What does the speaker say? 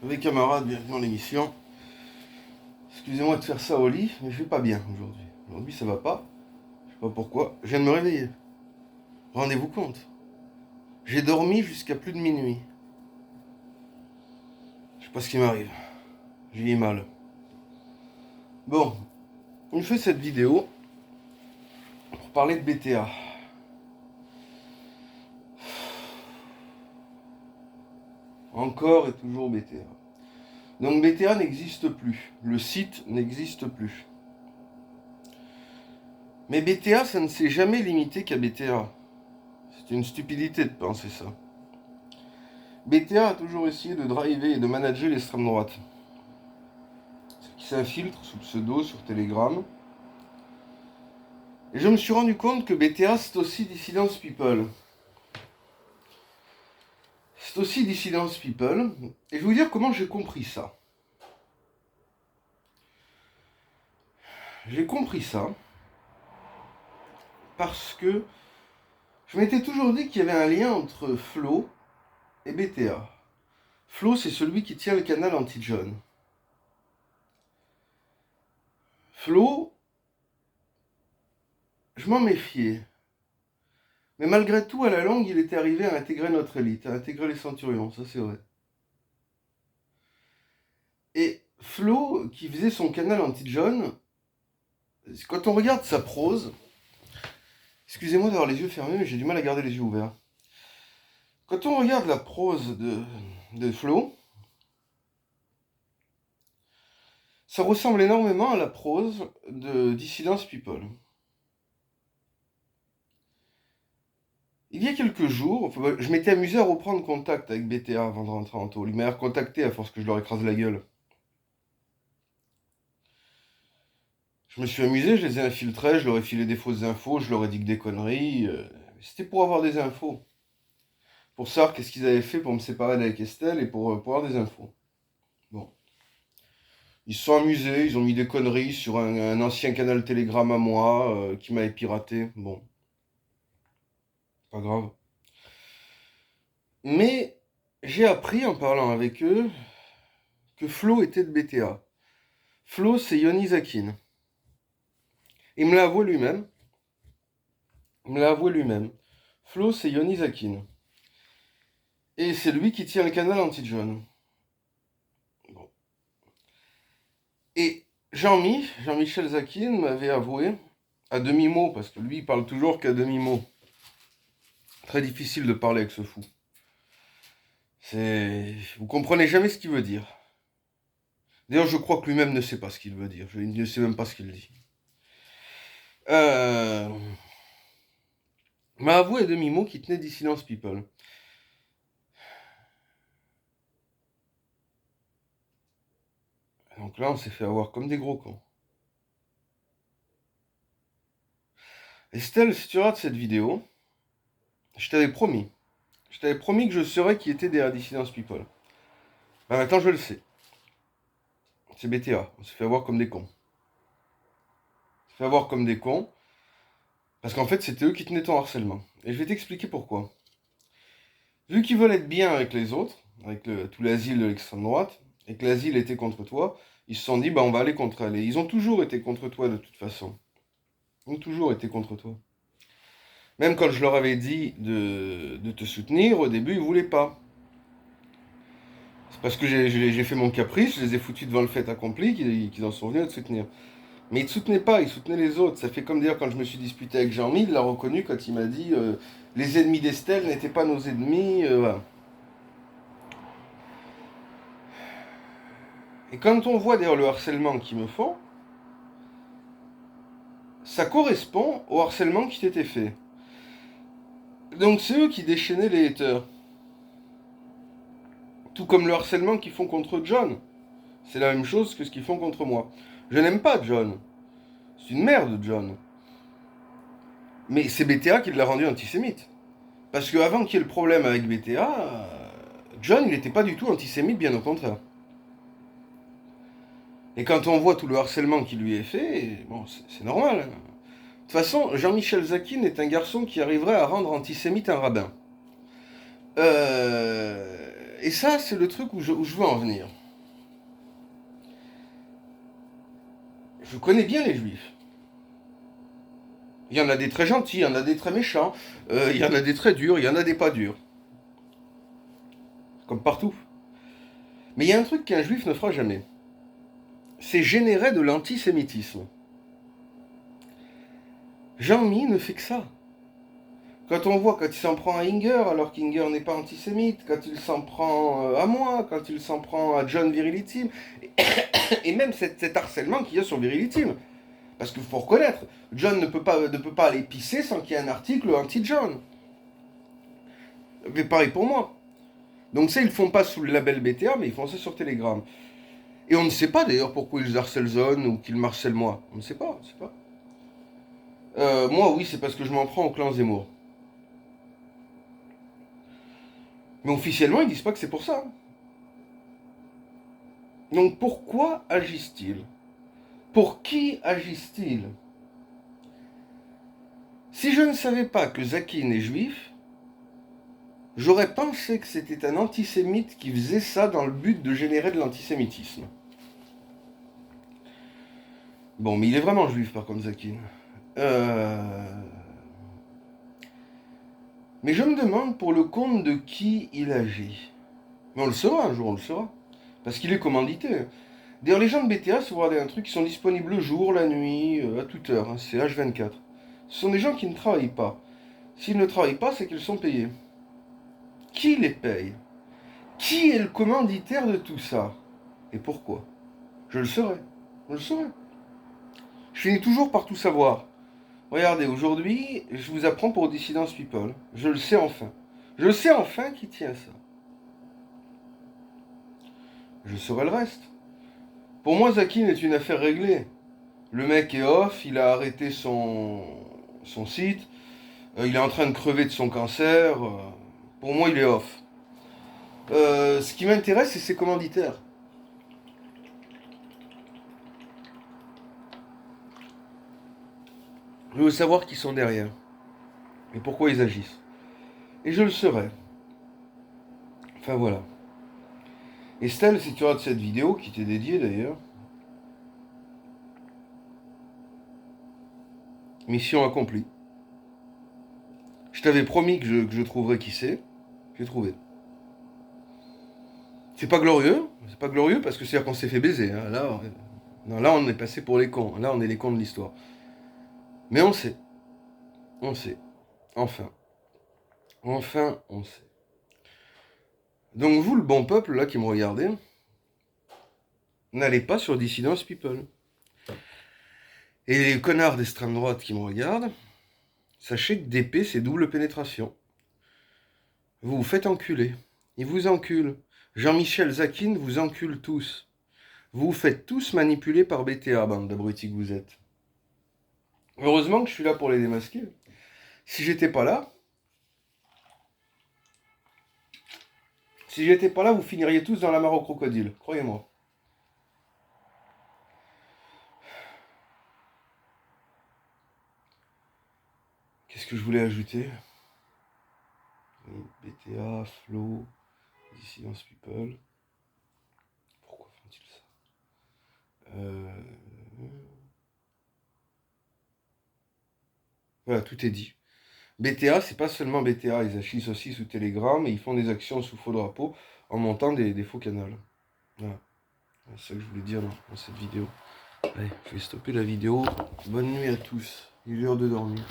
Mes camarades, bienvenue dans l'émission. Excusez-moi de faire ça au lit, mais je vais pas bien aujourd'hui. Aujourd'hui ça va pas, je sais pas pourquoi. Je viens de me réveiller. Rendez-vous compte. J'ai dormi jusqu'à plus de minuit. Je sais pas ce qui m'arrive. J'ai mal. Bon, on fait cette vidéo pour parler de BTA. Encore et toujours BTA. Donc BTA n'existe plus. Le site n'existe plus. Mais BTA, ça ne s'est jamais limité qu'à BTA. C'est une stupidité de penser ça. BTA a toujours essayé de driver et de manager l'extrême droite. Qui s'infiltre sous pseudo sur Telegram. Et je me suis rendu compte que BTA c'est aussi Dissidence People. C'est aussi Dissidence People. Et je vais vous dire comment j'ai compris ça. J'ai compris ça parce que je m'étais toujours dit qu'il y avait un lien entre Flo et BTA. Flo, c'est celui qui tient le canal anti-John. Flo, je m'en méfiais. Mais malgré tout, à la longue, il était arrivé à intégrer notre élite, à intégrer les centurions, ça c'est vrai. Et Flo, qui faisait son canal anti-John, quand on regarde sa prose, excusez-moi d'avoir les yeux fermés, mais j'ai du mal à garder les yeux ouverts. Quand on regarde la prose de Flo, ça ressemble énormément à la prose de Dissidence People. Il y a quelques jours, je m'étais amusé à reprendre contact avec BTA avant de rentrer en tôle. Ils m'avaient recontacté à force que je leur écrase la gueule. Je me suis amusé, je les ai infiltrés, je leur ai filé des fausses infos, je leur ai dit que des conneries. C'était pour avoir des infos. Pour savoir qu'est-ce qu'ils avaient fait pour me séparer d'avec Estelle et pour avoir des infos. Bon. Ils se sont amusés, ils ont mis des conneries sur un ancien canal Telegram à moi qui m'avait piraté. Bon. Pas grave. Mais j'ai appris en parlant avec eux que Flo était de BTA. Flo, c'est Yoni Zakin. Il me l'a avoué lui-même. Flo, c'est Yoni Zakin. Et c'est lui qui tient le canal anti-John. Bon. Et Jean-Michel Zakin m'avait avoué, à demi-mot, parce que lui, il parle toujours qu'à demi-mot. Très difficile de parler avec ce fou. Vous comprenez jamais ce qu'il veut dire. D'ailleurs, je crois que lui-même ne sait pas ce qu'il veut dire. Il ne sait même pas ce qu'il dit. M'a avoué à demi-mot qu'il tenait Dissidence People. Donc là, on s'est fait avoir comme des gros cons. Estelle, si tu rates cette vidéo, je t'avais promis. Je t'avais promis que je saurais qui était derrière Dissidence People. Ben maintenant, je le sais. C'est BTA. On s'est fait avoir comme des cons. On s'est fait avoir comme des cons. Parce qu'en fait, c'était eux qui tenaient ton harcèlement. Et je vais t'expliquer pourquoi. Vu qu'ils veulent être bien avec les autres, avec tout l'asile de l'extrême droite, et que l'asile était contre toi, ils se sont dit, bah on va aller contre elle. Et ils ont toujours été contre toi de toute façon. Ils ont toujours été contre toi. Même quand je leur avais dit de te soutenir, au début, ils voulaient pas. C'est parce que j'ai fait mon caprice, je les ai foutus devant le fait accompli qu'ils en sont venus à te soutenir. Mais ils ne te soutenaient pas, ils soutenaient les autres. Ça fait comme d'ailleurs quand je me suis disputé avec Jean-Mi, il l'a reconnu quand il m'a dit les ennemis d'Estelle n'étaient pas nos ennemis. Voilà. Et quand on voit d'ailleurs le harcèlement qu'ils me font, ça correspond au harcèlement qui t'était fait. Donc c'est eux qui déchaînaient les haters. Tout comme le harcèlement qu'ils font contre John. C'est la même chose que ce qu'ils font contre moi. Je n'aime pas John. C'est une merde, John. Mais c'est BTA qui l'a rendu antisémite. Parce qu'avant qu'il y ait le problème avec BTA, John, il n'était pas du tout antisémite, bien au contraire. Et quand on voit tout le harcèlement qui lui est fait, bon, c'est normal. De toute façon, Jean-Michel Zakin est un garçon qui arriverait à rendre antisémite un rabbin. Et ça, c'est le truc où je veux en venir. Je connais bien les juifs. Il y en a des très gentils, il y en a des très méchants, il y en a des très durs, il y en a des pas durs. Comme partout. Mais il y a un truc qu'un juif ne fera jamais. C'est générer de l'antisémitisme. Jean-Mi ne fait que ça. Quand on voit, quand il s'en prend à Inger, alors qu'Inger n'est pas antisémite, quand il s'en prend à moi, quand il s'en prend à John Virilitime, et même cet harcèlement qu'il y a sur Virilitime. Parce qu'il faut reconnaître, John ne peut pas aller pisser sans qu'il y ait un article anti-John. Mais pareil pour moi. Donc ça, ils le font pas sous le label BTA, mais ils font ça sur Telegram. Et on ne sait pas d'ailleurs pourquoi ils harcèlent Zone ou qu'ils m'harcèlent moi. On ne sait pas, on ne sait pas. Moi, oui, c'est parce que je m'en prends au clan Zemmour. Mais officiellement, ils disent pas que c'est pour ça. Donc pourquoi agissent-ils? Pour qui agissent-ils? Si je ne savais pas que Zakin est juif, j'aurais pensé que c'était un antisémite qui faisait ça dans le but de générer de l'antisémitisme. Bon, mais il est vraiment juif par contre, Zakin. Mais je me demande pour le compte de qui il agit. Mais on le saura un jour, on le saura. Parce qu'il est commandité. D'ailleurs, les gens de BTA, si vous regardez un truc, ils sont disponibles le jour, la nuit, à toute heure. Hein, c'est H24. Ce sont des gens qui ne travaillent pas. S'ils ne travaillent pas, c'est qu'ils sont payés. Qui les paye? Qui est le commanditaire de tout ça? Et pourquoi? Je le saurai. Je le saurai. Je finis toujours par tout savoir. Regardez, aujourd'hui, je vous apprends pour Dissidence People. Je le sais enfin. Je sais enfin qui tient ça. Je saurai le reste. Pour moi, Zakin est une affaire réglée. Le mec est off, il a arrêté son site, il est en train de crever de son cancer. Pour moi, il est off. Ce qui m'intéresse, c'est ses commanditaires. Je veux savoir qui sont derrière et pourquoi ils agissent. Et je le saurai. Enfin voilà. Estelle, si tu regardes cette vidéo, qui t'est dédiée d'ailleurs, mission accomplie. Je t'avais promis que je trouverais qui c'est. J'ai trouvé. C'est pas glorieux. C'est pas glorieux parce que c'est-à-dire qu'on s'est fait baiser. Hein. Là, on est passé pour les cons. Là, on est les cons de l'histoire. Mais on sait. On sait. Enfin. Enfin, on sait. Donc vous, le bon peuple, là, qui me regardez, n'allez pas sur Dissidence People. Et les connards d'extrême droite qui me regardent, sachez que DP, c'est double pénétration. Vous vous faites enculer. Ils vous enculent. Jean-Michel Zakin vous encule tous. Vous vous faites tous manipuler par BTA, bande d'abrutis que vous êtes. Heureusement que je suis là pour les démasquer. Si j'étais pas là, vous finiriez tous dans la mare au crocodile, croyez-moi. Qu'est-ce que je voulais ajouter? BTA, Flo, Dissidence People. Pourquoi font-ils ça? Voilà, tout est dit. BTA, c'est pas seulement BTA, ils agissent aussi sous Telegram et ils font des actions sous faux drapeau en montant des faux canaux. Voilà. C'est ça que je voulais dire dans cette vidéo. Allez, je vais stopper la vidéo. Bonne nuit à tous. Il est l'heure de dormir.